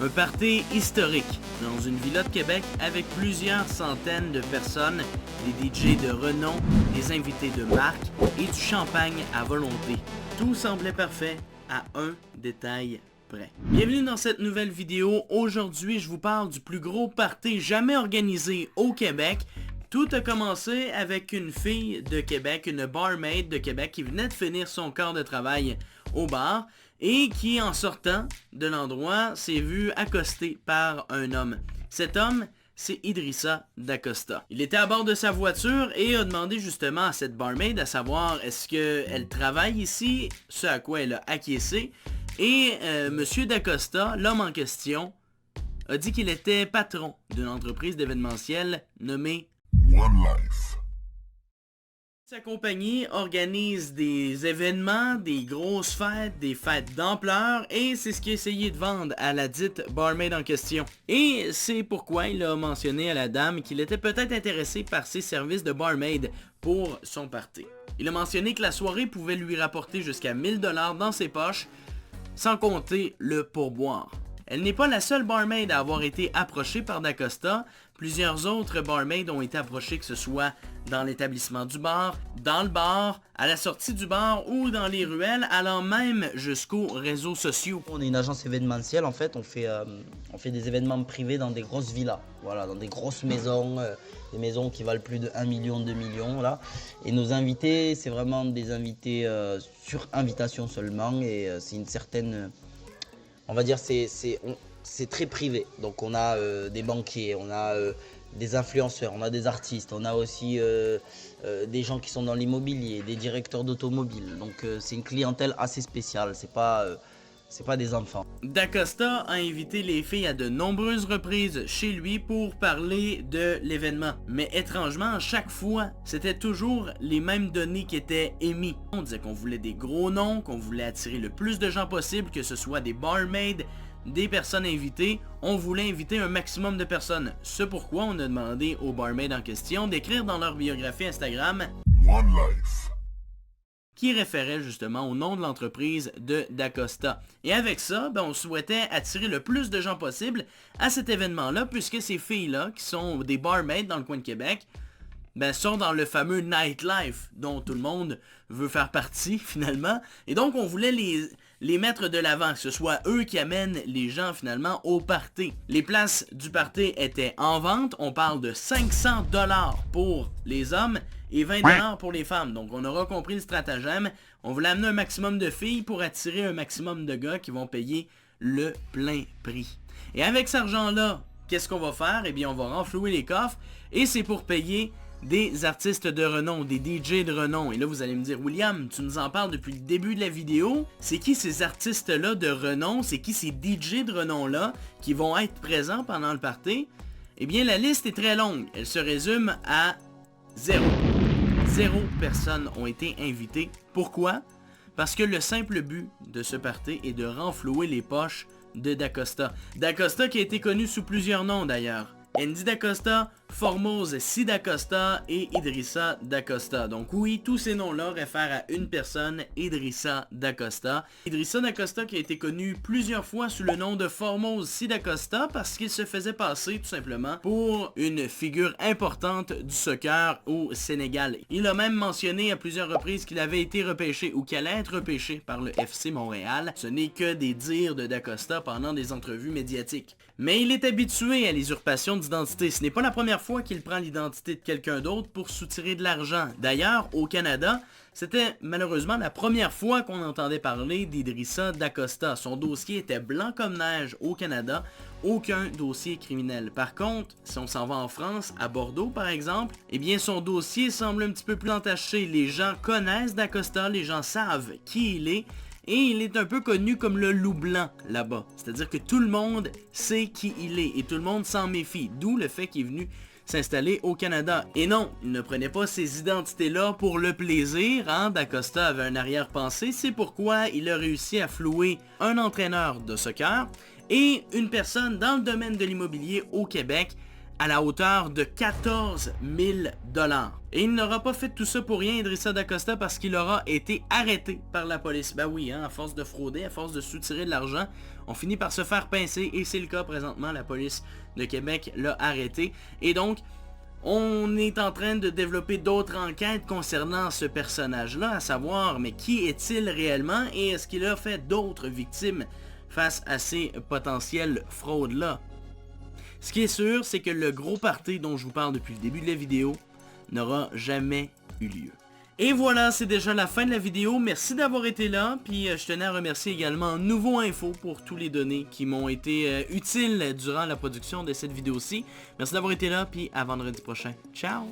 Un party historique dans une villa de Québec avec plusieurs centaines de personnes, des DJ de renom, des invités de marque et du champagne à volonté. Tout semblait parfait à un détail près. Bienvenue dans cette nouvelle vidéo. Aujourd'hui, je vous parle du plus gros party jamais organisé au Québec. Tout a commencé avec une fille de Québec, une barmaid de Québec qui venait de finir son quart de travail au bar et qui, en sortant de l'endroit, s'est vu accosté par un homme. Cet homme, c'est Idrissa Dacosta. Il était à bord de sa voiture et a demandé justement à cette barmaid à savoir est-ce qu'elle travaille ici, ce à quoi elle a acquiescé. Et Monsieur Dacosta, l'homme en question, a dit qu'il était patron d'une entreprise d'événementiel nommée One Life. Sa compagnie organise des événements, des grosses fêtes, des fêtes d'ampleur et c'est ce qu'il a essayé de vendre à la dite barmaid en question. Et c'est pourquoi il a mentionné à la dame qu'il était peut-être intéressé par ses services de barmaid pour son party. Il a mentionné que la soirée pouvait lui rapporter jusqu'à 1000$ dans ses poches, sans compter le pourboire. Elle n'est pas la seule barmaid à avoir été approchée par Dacosta. Plusieurs autres barmaids ont été approchés, que ce soit dans l'établissement du bar, dans le bar, à la sortie du bar ou dans les ruelles, allant même jusqu'aux réseaux sociaux. On est une agence événementielle, en fait, on fait des événements privés dans des grosses villas, voilà, dans des grosses maisons, des maisons qui valent plus de 1 million, 2 millions, là. Et nos invités, c'est vraiment des invités sur invitation seulement, et c'est une certaine, on va dire, c'est très privé. Donc on a des banquiers, on a des influenceurs, on a des artistes, on a aussi des gens qui sont dans l'immobilier, des directeurs d'automobile. Donc c'est une clientèle assez spéciale, c'est pas des enfants. Dacosta a invité les filles à de nombreuses reprises chez lui pour parler de l'événement. Mais étrangement, à chaque fois, c'était toujours les mêmes données qui étaient émises. On disait qu'on voulait des gros noms, qu'on voulait attirer le plus de gens possible, que ce soit des barmaids, des personnes invitées, on voulait inviter un maximum de personnes. C'est pourquoi on a demandé aux barmaids en question d'écrire dans leur biographie Instagram One Life, qui référait justement au nom de l'entreprise de Dacosta. Et avec ça, on souhaitait attirer le plus de gens possible à cet événement-là, puisque ces filles-là, qui sont des barmaids dans le coin de Québec, sont dans le fameux nightlife dont tout le monde veut faire partie finalement. Et donc on voulait les mettre de l'avant, que ce soit eux qui amènent les gens finalement au party. Les places du party étaient en vente, on parle de 500$ pour les hommes et 20$ pour les femmes. Donc on aura compris le stratagème, on voulait amener un maximum de filles pour attirer un maximum de gars qui vont payer le plein prix. Et avec cet argent-là, qu'est-ce qu'on va faire? Eh bien on va renflouer les coffres et c'est pour payer des artistes de renom, des DJ de renom. Et là, vous allez me dire, William, tu nous en parles depuis le début de la vidéo. C'est qui ces artistes-là de renom? C'est qui ces DJ de renom-là qui vont être présents pendant le party? Eh bien, la liste est très longue. Elle se résume à 0. 0 personnes ont été invitées. Pourquoi? Parce que le simple but de ce party est de renflouer les poches de Dacosta. Dacosta qui a été connu sous plusieurs noms d'ailleurs. Andy Dacosta, Formose Si Dacosta et Idrissa Dacosta. Donc oui, tous ces noms-là réfèrent à une personne, Idrissa Dacosta. Idrissa Dacosta qui a été connu plusieurs fois sous le nom de Formose Si Dacosta parce qu'il se faisait passer tout simplement pour une figure importante du soccer au Sénégal. Il a même mentionné à plusieurs reprises qu'il avait été repêché ou qu'il allait être repêché par le FC Montréal. Ce n'est que des dires de Dacosta pendant des entrevues médiatiques. Mais il est habitué à l'usurpation d'identité. Ce n'est pas la première fois qu'il prend l'identité de quelqu'un d'autre pour soutirer de l'argent. D'ailleurs, au Canada, c'était malheureusement la première fois qu'on entendait parler d'Idrissa Dacosta. Son dossier était blanc comme neige au Canada, aucun dossier criminel. Par contre, si on s'en va en France, à Bordeaux par exemple, eh bien son dossier semble un petit peu plus entaché. Les gens connaissent Dacosta, les gens savent qui il est, et il est un peu connu comme le loup blanc là-bas. C'est-à-dire que tout le monde sait qui il est et tout le monde s'en méfie. D'où le fait qu'il est venu s'installer au Canada. Et non, il ne prenait pas ces identités-là pour le plaisir. Dacosta avait un arrière-pensée. C'est pourquoi il a réussi à flouer un entraîneur de soccer et une personne dans le domaine de l'immobilier au Québec à la hauteur de 14 000 $. Et il n'aura pas fait tout ça pour rien, Idrissa Da Costa, parce qu'il aura été arrêté par la police. Ben oui, hein, à force de frauder, à force de soutirer de l'argent, on finit par se faire pincer, et c'est le cas présentement, la police de Québec l'a arrêté. Et donc, on est en train de développer d'autres enquêtes concernant ce personnage-là, à savoir, mais qui est-il réellement, et est-ce qu'il a fait d'autres victimes face à ces potentielles fraudes-là. Ce qui est sûr, c'est que le gros party dont je vous parle depuis le début de la vidéo n'aura jamais eu lieu. Et voilà, c'est déjà la fin de la vidéo. Merci d'avoir été là. Puis je tenais à remercier également Nouveau Info pour tous les données qui m'ont été utiles durant la production de cette vidéo-ci. Merci d'avoir été là, puis à vendredi prochain. Ciao!